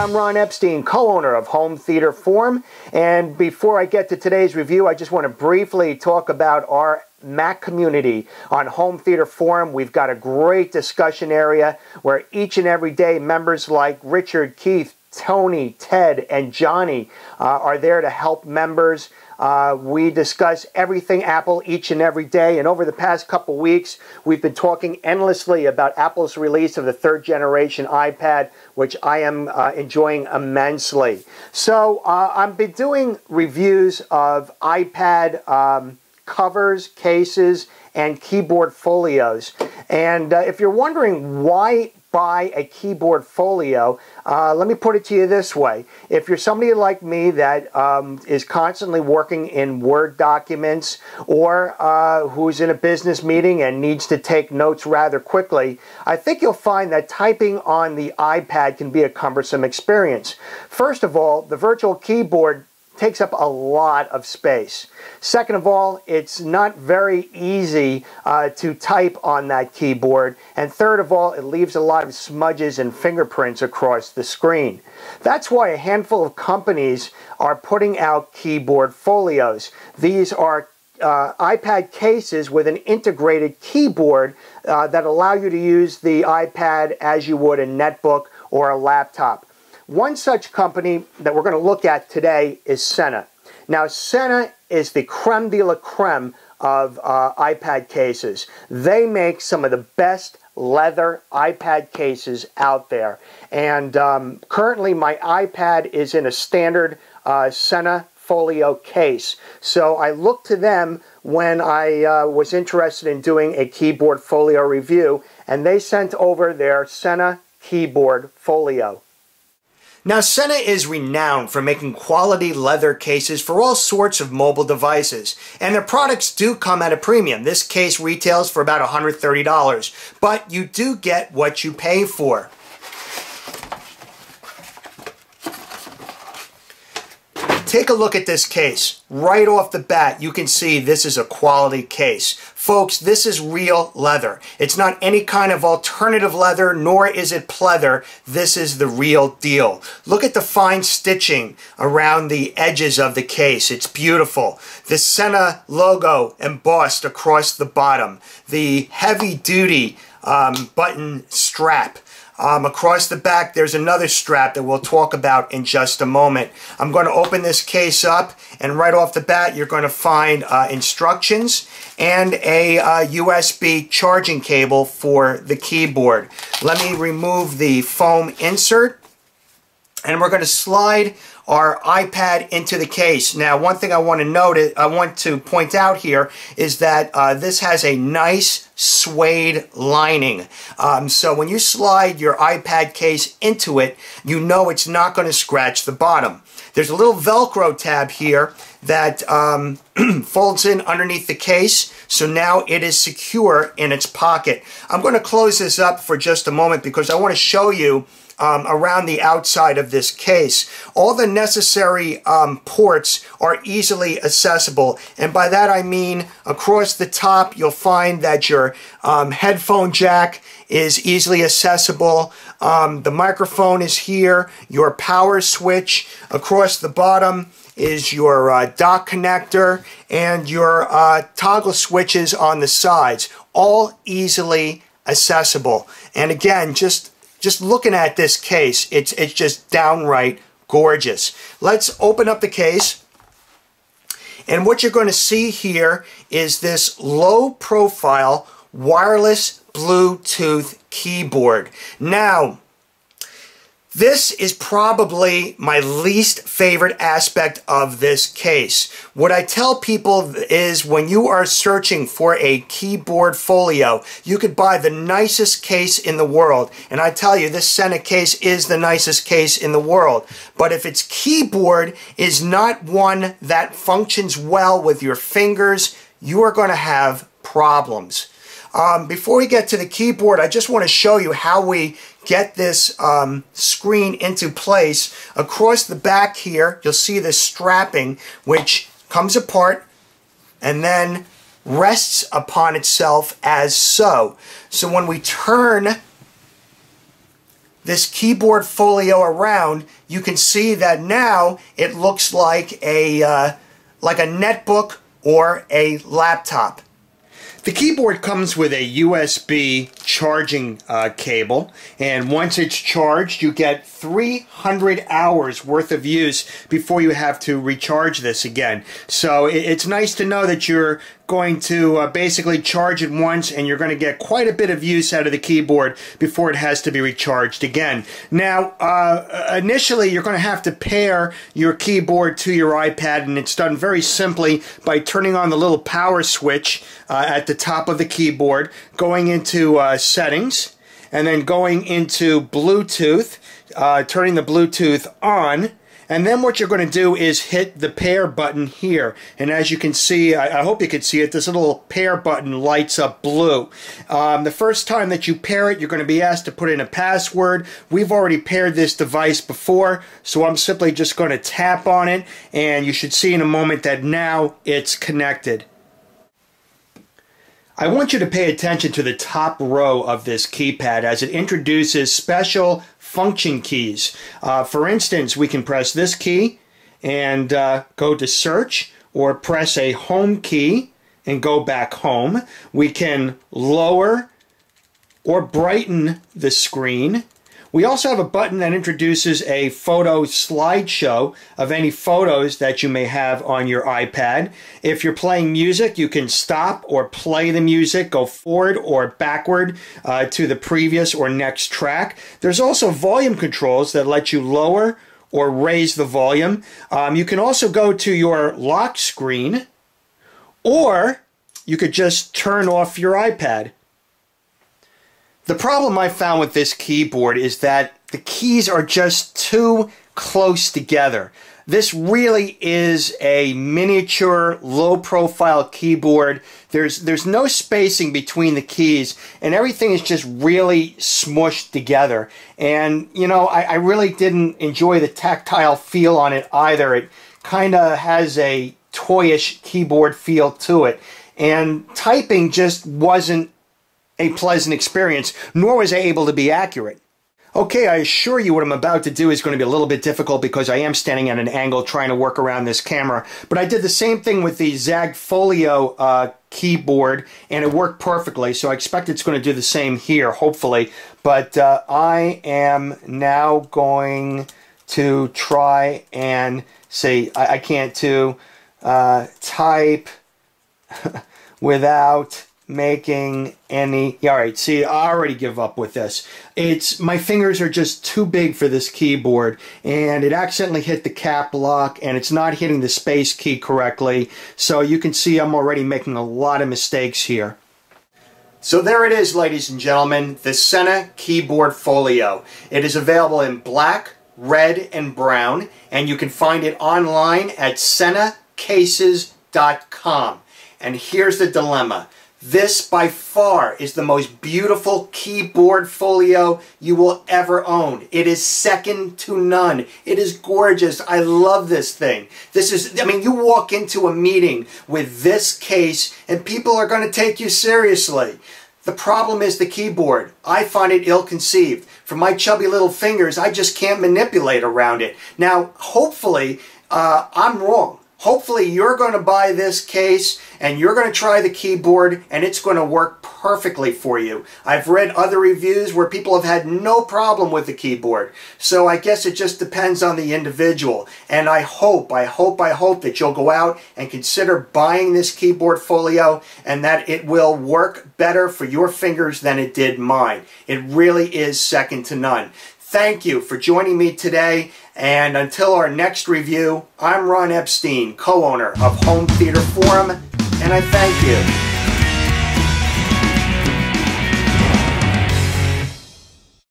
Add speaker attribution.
Speaker 1: I'm Ron Epstein, co-owner of Home Theater Forum, and before I get to today's review, I just want to briefly talk about our Mac community on Home Theater Forum. We've got a great discussion area where each and every day members like Richard, Keith, Tony, Ted, and Johnny are there to help members. We discuss everything Apple each and every day, and over the past couple weeks we've been talking endlessly about Apple's release of the 3rd generation iPad, which I am enjoying immensely. So I've been doing reviews of iPad covers, cases, and keyboard folios. And if you're wondering why buy a keyboard folio, let me put it to you this way. If you're somebody like me that is constantly working in Word documents, or who's in a business meeting and needs to take notes rather quickly, I think you'll find that typing on the iPad can be a cumbersome experience. First of all, the virtual keyboard takes up a lot of space. Second of all, it's not very easy to type on that keyboard. And third of all, it leaves a lot of smudges and fingerprints across the screen. That's why a handful of companies are putting out keyboard folios. These are iPad cases with an integrated keyboard that allow you to use the iPad as you would a netbook or a laptop. One such company that we're going to look at today is Sena. Now, Sena is the creme de la creme of iPad cases. They make some of the best leather iPad cases out there. And currently my iPad is in a standard Sena Folio case. So I looked to them when I was interested in doing a keyboard folio review, and they sent over their Sena Keyboard Folio. Now, Sena is renowned for making quality leather cases for all sorts of mobile devices, and their products do come at a premium. This case retails for about $130, but you do get what you pay for. Take a look at this case. Right off the bat, you can see this is a quality case. Folks, this is real leather. It's not any kind of alternative leather, nor is it pleather. This is the real deal. Look at the fine stitching around the edges of the case. It's beautiful. The Sena logo embossed across the bottom. The heavy-duty button strap. Across the back, there's another strap that we'll talk about in just a moment. I'm going to open this case up, and right off the bat, you're going to find instructions and a USB charging cable for the keyboard. Let me remove the foam insert, and we're going to slide our iPad into the case. Now, one thing I want to point out here is that this has a nice suede lining. So when you slide your iPad case into it, you know it's not going to scratch the bottom. There's a little Velcro tab here that folds in underneath the case, so now it is secure in its pocket. I'm going to close this up for just a moment because I want to show you around the outside of this case. All the necessary ports are easily accessible, and by that I mean across the top you'll find that your headphone jack is easily accessible. The microphone is here, your power switch. Across the bottom is your dock connector and your toggle switches on the sides, all easily accessible. And again, just looking at this case, it's just downright gorgeous. Let's open up the case, and what you're going to see here is this low profile wireless Bluetooth keyboard. Now, this is probably my least favorite aspect of this case. What I tell people is when you are searching for a keyboard folio, you could buy the nicest case in the world. And I tell you, this Sena case is the nicest case in the world. But if its keyboard is not one that functions well with your fingers, you are going to have problems. Before we get to the keyboard, I just want to show you how we get this screen into place. Across the back here, you'll see the strapping, which comes apart and then rests upon itself as so. So when we turn this keyboard folio around, you can see that now it looks like a netbook or a laptop. The keyboard comes with a USB charging cable, and once it's charged, you get 300 hours worth of use before you have to recharge this again. So it's nice to know that you're going to basically charge it once, and you're going to get quite a bit of use out of the keyboard before it has to be recharged again. Now, initially, you're going to have to pair your keyboard to your iPad, and it's done very simply by turning on the little power switch at the top of the keyboard, going into settings, and then going into Bluetooth, turning the Bluetooth on. And then what you're going to do is hit the pair button here. And as you can see, I hope you can see it, this little pair button lights up blue. The first time that you pair it, you're going to be asked to put in a password. We've already paired this device before, so I'm simply just going to tap on it, and you should see in a moment that now it's connected. I want you to pay attention to the top row of this keypad as it introduces special function keys. For instance, we can press this key and go to search, or press a home key and go back home. We can lower or brighten the screen. We also have a button that introduces a photo slideshow of any photos that you may have on your iPad. If you're playing music, you can stop or play the music, go forward or backward to the previous or next track. There's also volume controls that let you lower or raise the volume. You can also go to your lock screen, or you could just turn off your iPad. The problem I found with this keyboard is that the keys are just too close together. This really is a miniature, low-profile keyboard. There's no spacing between the keys, and everything is just really smushed together. And, you know, I really didn't enjoy the tactile feel on it either. It kind of has a toyish keyboard feel to it. And typing just wasn't a pleasant experience, nor was I able to be accurate. Okay, I assure you what I'm about to do is going to be a little bit difficult because I am standing at an angle trying to work around this camera, but I did the same thing with the Zag Folio keyboard, and it worked perfectly, so I expect it's going to do the same here, hopefully. But I am now going to try and see, I can't type without making any. All right, see, I already give up with this. My fingers are just too big for this keyboard, and it accidentally hit the cap lock, and it's not hitting the space key correctly. So you can see I'm already making a lot of mistakes here. So there it is, ladies and gentlemen, the Sena Keyboard Folio. It is available in black, red, and brown, and you can find it online at senacases.com. And here's the dilemma. This, by far, is the most beautiful keyboard folio you will ever own. It is second to none. It is gorgeous. I love this thing. This is, I mean, you walk into a meeting with this case and people are going to take you seriously. The problem is the keyboard. I find it ill-conceived. For my chubby little fingers, I just can't manipulate around it. Now, hopefully, I'm wrong. Hopefully you're going to buy this case and you're going to try the keyboard and it's going to work perfectly for you. I've read other reviews where people have had no problem with the keyboard. So I guess it just depends on the individual. And I hope that you'll go out and consider buying this keyboard folio and that it will work better for your fingers than it did mine. It really is second to none. Thank you for joining me today, and until our next review, I'm Ron Epstein, co-owner of Home Theater Forum, and I thank you.